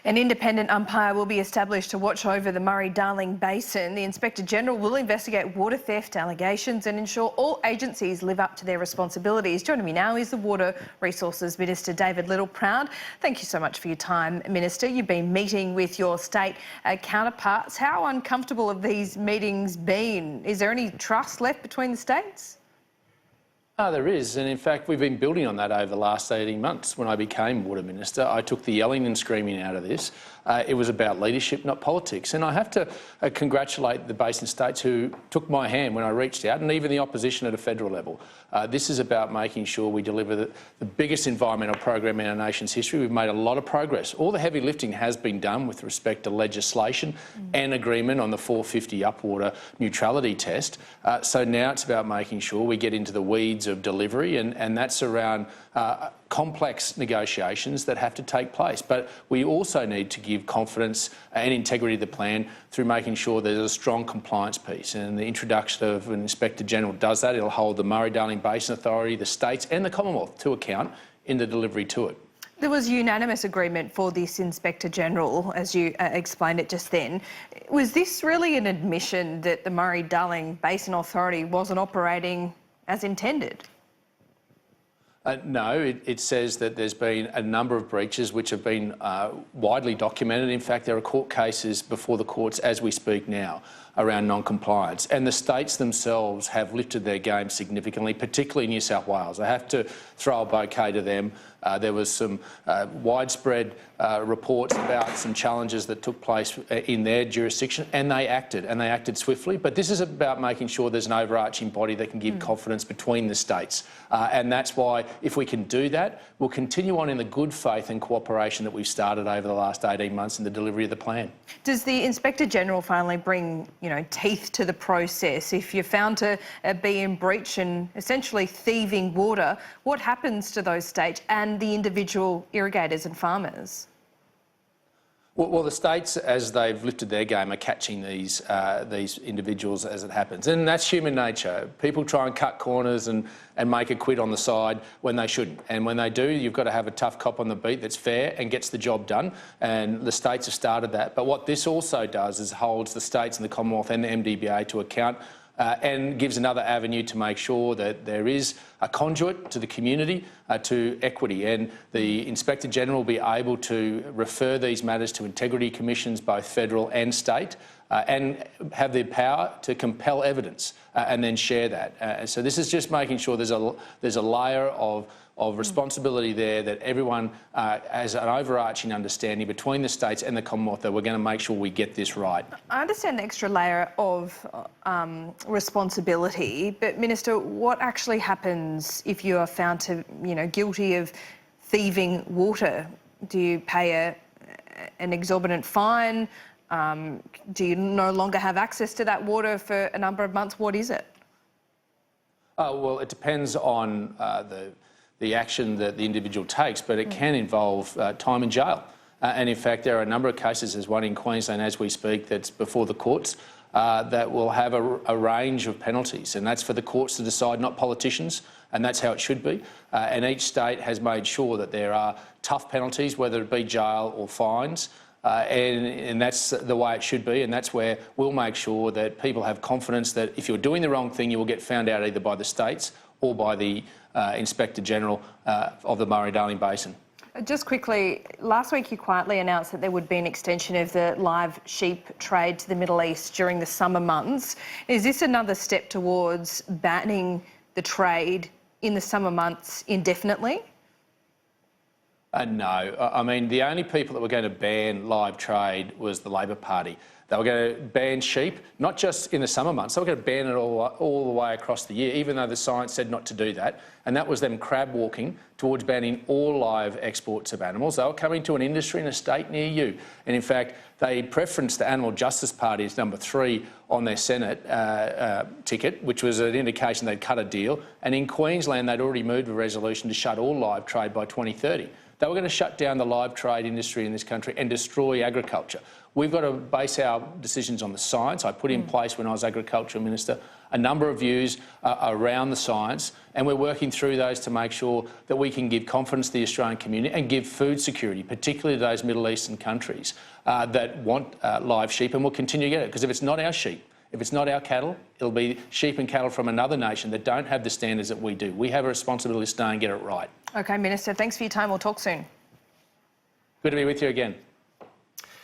An independent umpire will be established to watch over the Murray-Darling Basin. The Inspector-General will investigate water theft allegations and ensure all agencies live up to their responsibilities. Joining me now is the Water Resources Minister, David Littleproud. Thank you so much for your time, Minister. You've been meeting with your state counterparts. How uncomfortable have these meetings been? Is there any trust left between the states? There is, and in fact we've been building on that over the last 18 months. When I became Water Minister, I took the yelling and screaming out of this. It was about leadership, not politics, and I have to congratulate the basin states who took my hand when I reached out, and even the opposition at a federal level. This is about making sure we deliver the biggest environmental program in our nation's history. We've made a lot of progress. All the heavy lifting has been done with respect to legislation and agreement on the 450 upwater neutrality test. So now it's about making sure we get into the weeds of delivery, and that's around complex negotiations that have to take place. But we also need to give confidence and integrity to the plan through making sure there's a strong compliance piece. And the introduction of an Inspector-General does that. It'll hold the Murray-Darling Basin Authority, the states and the Commonwealth to account in the delivery to it. There was unanimous agreement for this Inspector-General, as you explained it just then. Was this really an admission that the Murray-Darling Basin Authority wasn't operating as intended? No, it says that there's been a number of breaches which have been widely documented. In fact, there are court cases before the courts as we speak now around non-compliance. And the states themselves have lifted their game significantly, particularly New South Wales. I have to throw a bouquet to them. There was some widespread reports about some challenges that took place in their jurisdiction, and they acted swiftly. But this is about making sure there's an overarching body that can give confidence between the states. And that's why, if we can do that, we'll continue on in the good faith and cooperation that we've started over the last 18 months in the delivery of the plan. Does the Inspector-General finally bring, teeth to the process? If you're found to be in breach and essentially thieving water, what happens to those states and the individual irrigators and farmers? Well, the states, as they've lifted their game, are catching these individuals as it happens. And that's human nature. People try and cut corners and make a quid on the side when they shouldn't. And when they do, you've got to have a tough cop on the beat that's fair and gets the job done. And the states have started that. But what this also does is holds the states and the Commonwealth and the MDB to account, and gives another avenue to make sure that there is a conduit to the community, to equity. And the Inspector-General will be able to refer these matters to integrity commissions, both federal and state, and have the power to compel evidence and then share that. So this is just making sure there's a layer of responsibility there, that everyone has an overarching understanding between the states and the Commonwealth that we're going to make sure we get this right. I understand the extra layer of responsibility, but Minister, what actually happens if you are found to, guilty of thieving water? Do you pay an exorbitant fine? Do you no longer have access to that water for a number of months? What is it? Well, it depends on the action that the individual takes, but it can involve time in jail. And in fact, there are a number of cases, there's one in Queensland as we speak that's before the courts, that will have a range of penalties, and that's for the courts to decide, not politicians, and that's how it should be. And each state has made sure that there are tough penalties, whether it be jail or fines, and that's the way it should be, and that's where we'll make sure that people have confidence that if you're doing the wrong thing, you will get found out either by the states or by the Inspector-General of the Murray-Darling Basin. Just quickly, last week you quietly announced that there would be an extension of the live sheep trade to the Middle East during the summer months. Is this another step towards banning the trade in the summer months indefinitely? No. I mean, the only people that were going to ban live trade was the Labor Party. They were going to ban sheep, not just in the summer months, they were going to ban it all the way across the year, even though the science said not to do that. And that was them crab walking towards banning all live exports of animals. They were coming to an industry in a state near you. And in fact, they preferenced the Animal Justice Party as number 3 on their Senate ticket, which was an indication they'd cut a deal. And in Queensland, they'd already moved a resolution to shut all live trade by 2030. they were going to shut down the live trade industry in this country and destroy agriculture. We've got to base our decisions on the science. I put in place, when I was Agriculture Minister, a number of views around the science, and we're working through those to make sure that we can give confidence to the Australian community and give food security, particularly to those Middle Eastern countries that want live sheep, and we'll continue to get it. Because if it's not our sheep, if it's not our cattle, it'll be sheep and cattle from another nation that don't have the standards that we do. We have a responsibility to stay and get it right. OK, Minister, thanks for your time. We'll talk soon. Good to be with you again.